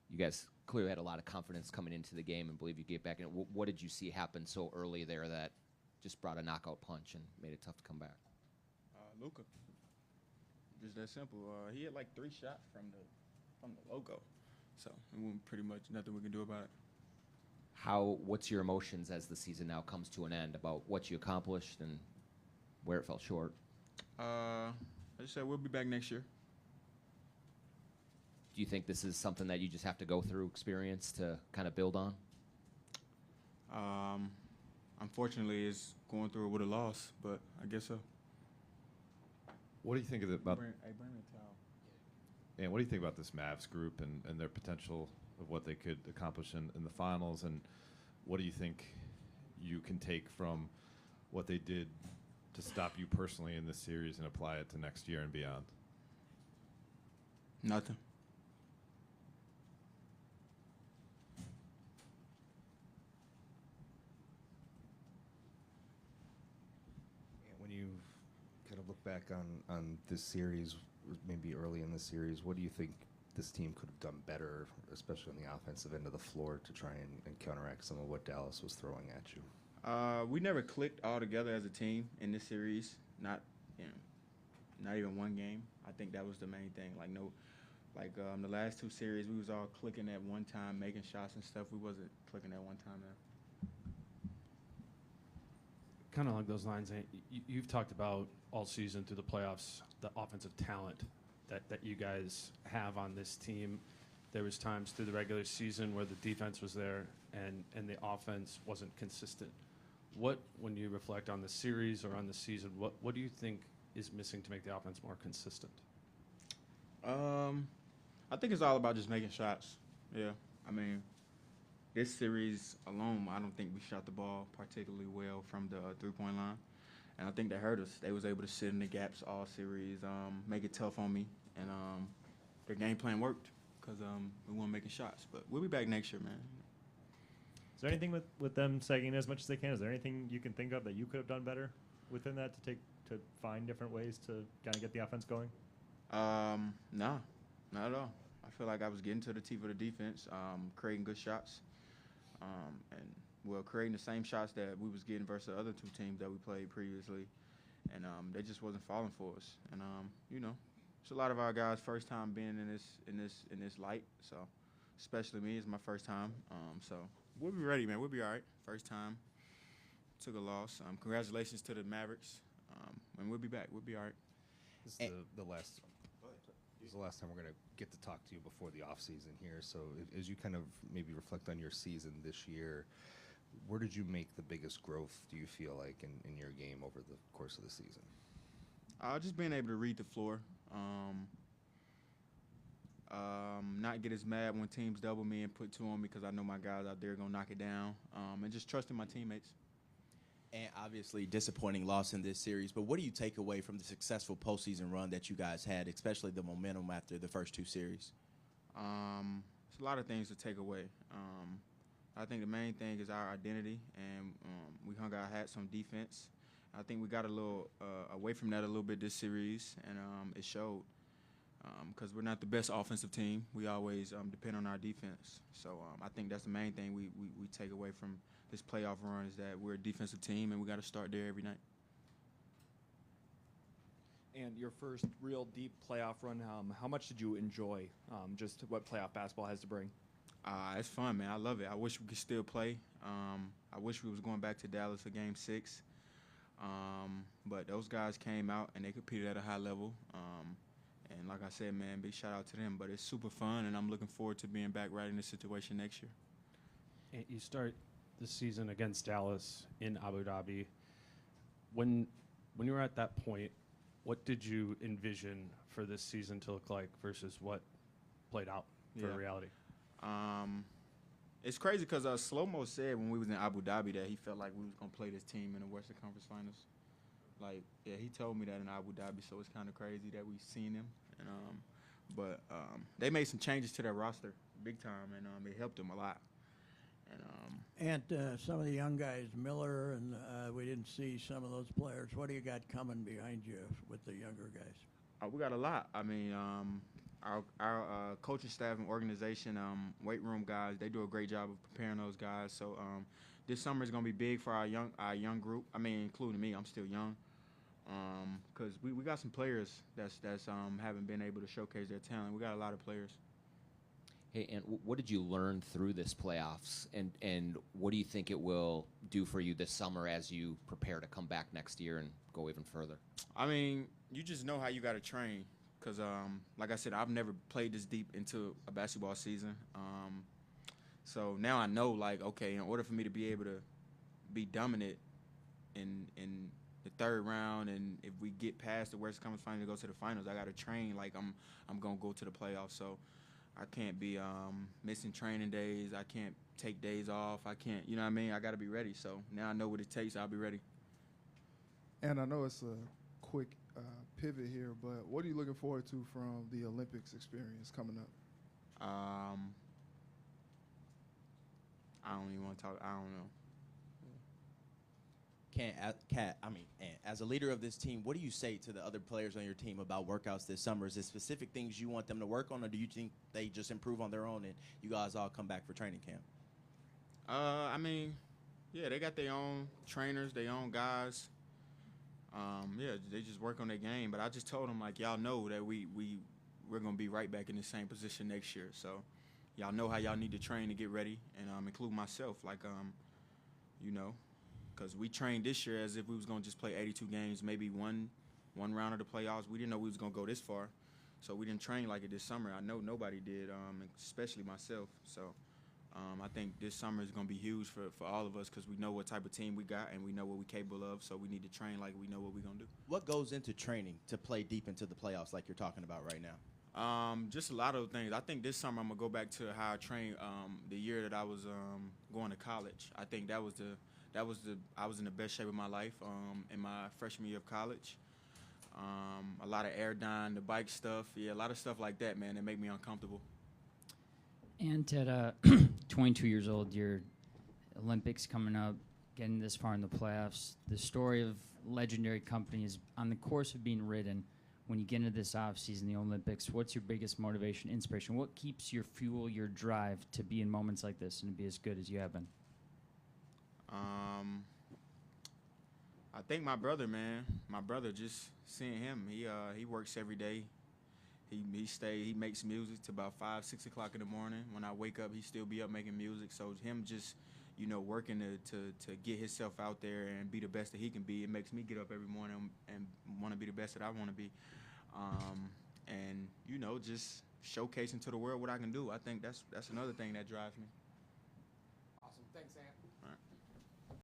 you guys clearly had a lot of confidence coming into the game and believe you get back in it. What did you see happen so early there that just brought a knockout punch and made it tough to come back? Luka. Just that simple. He had like 3 shots from the logo. So it wasn't pretty much nothing we can do about it. What's your emotions as the season now comes to an end about what you accomplished and where it fell short? I just said we'll be back next year. Do you think this is something that you just have to go through experience to kind of build on? Unfortunately, it's going through it with a loss, but I guess so. What do you think about? Bring me a towel. And what do you think about this Mavs group and their potential of what they could accomplish in the finals? And what do you think you can take from what they did to stop you personally in this series and apply it to next year and beyond? Nothing. When you kind of look back on this series, maybe early in the series, what do you think this team could have done better, especially on the offensive end of the floor, to try and counteract some of what Dallas was throwing at you? We never clicked all together as a team in this series. Not even one game. I think that was the main thing. The last 2 series, we was all clicking at one time, making shots and stuff. We wasn't clicking at one time now. Kind of along those lines, you've talked about all season through the playoffs the offensive talent that you guys have on this team. There was times through the regular season where the defense was there and the offense wasn't consistent. When you reflect on the series or on the season, what do you think is missing to make the offense more consistent? I think it's all about just making shots. Yeah, I mean, this series alone, I don't think we shot the ball particularly well from the three-point line, and I think that hurt us. They was able to sit in the gaps all series, make it tough on me, and their game plan worked because we weren't making shots. But we'll be back next year, man. Is there anything with them sagging as much as they can? Is there anything you can think of that you could have done better within that to find different ways to kind of get the offense going? No, not at all. I feel like I was getting to the teeth of the defense, creating good shots, and creating the same shots that we was getting versus the other 2 teams that we played previously, and they just wasn't falling for us. And it's a lot of our guys' first time being in this light, so especially me, it's my first time. So we'll be ready, man. We'll be all right. First time, took a loss. Congratulations to the Mavericks, and we'll be back. We'll be all right. This is the last time we're going to get to talk to you before the offseason here. So as you kind of maybe reflect on your season this year, where did you make the biggest growth, do you feel like, in your game over the course of the season? Just being able to read the floor. Not get as mad when teams double me and put 2 on me because I know my guys out there are going to knock it down. And just trusting my teammates. And obviously disappointing loss in this series, but what do you take away from the successful postseason run that you guys had, especially the momentum after the first 2 series? It's a lot of things to take away. I think the main thing is our identity, and we hung our hats on defense. I think we got a little away from that a little bit this series, and it showed because we're not the best offensive team. We always depend on our defense. So I think that's the main thing we take away from this playoff run is that we're a defensive team, and we got to start there every night. And your first real deep playoff run, how much did you enjoy just what playoff basketball has to bring? It's fun, man. I love it. I wish we could still play. I wish we was going back to Dallas for Game 6. But those guys came out, and they competed at a high level. And like I said, man, big shout out to them. But it's super fun, and I'm looking forward to being back right in this situation next year. And you start the season against Dallas in Abu Dhabi. When you were at that point, what did you envision for this season to look like versus what played out for reality? It's crazy because Slow-Mo said when we was in Abu Dhabi that he felt like we was going to play this team in the Western Conference Finals. Like, yeah, he told me that in Abu Dhabi, so it's kind of crazy that we seen him. And but they made some changes to their roster big time, and it helped them a lot. And some of the young guys, Miller, and we didn't see some of those players. What do you got coming behind you with the younger guys? We got a lot. I mean, our coaching staff and organization, weight room guys, they do a great job of preparing those guys. So this summer is gonna be big for our young group. I mean, including me. I'm still young. Because we got some players that's haven't been able to showcase their talent. We got a lot of players. Hey, and what did you learn through this playoffs, and what do you think it will do for you this summer as you prepare to come back next year and go even further? I mean, you just know how you got to train. Because, like I said, I've never played this deep into a basketball season. So now I know, like, okay, in order for me to be able to be dominant in the third round, and if we get past the West Conference Finals and go to the finals, I got to train like I'm going to go to the playoffs. So I can't be missing training days. I can't take days off. I can't, you know what I mean? I got to be ready. So now I know what it takes. I'll be ready. And I know it's a quick pivot here, but what are you looking forward to from the Olympics experience coming up? I don't even want to talk. I don't know. And as a leader of this team, what do you say to the other players on your team about workouts this summer? Is there specific things you want them to work on, or do you think they just improve on their own and you guys all come back for training camp? I mean, yeah, they got their own trainers, their own guys. Yeah, they just work on their game. But I just told them, like, y'all know that we're going to be right back in the same position next year. So y'all know how y'all need to train to get ready, and include myself, like, you know, because we trained this year as if we was going to just play 82 games, maybe one round of the playoffs. We didn't know we was going to go this far, so we didn't train like it this summer. I know nobody did, especially myself. So I think this summer is going to be huge for all of us because we know what type of team we got and we know what we're capable of, so we need to train like we know what we're going to do. What goes into training to play deep into the playoffs like you're talking about right now? Just a lot of things. I think this summer I'm going to go back to how I trained the year that I was going to college. I think I was in the best shape of my life in my freshman year of college. A lot of air dying, the bike stuff, a lot of stuff like that, man, that make me uncomfortable. And at 22 years old, your Olympics coming up, getting this far in the playoffs. The story of legendary company is on the course of being written. When you get into this offseason, the Olympics, what's your biggest motivation, inspiration? What keeps your fuel, your drive to be in moments like this and to be as good as you have been? I think my brother, man. My brother, just seeing him, he works every day. He makes music to about 5, 6 o'clock in the morning. When I wake up, he still be up making music. So him just, working to get himself out there and be the best that he can be, it makes me get up every morning and want to be the best that I want to be. And just showcasing to the world what I can do. I think that's another thing that drives me. Awesome. Thanks, Ant. All right.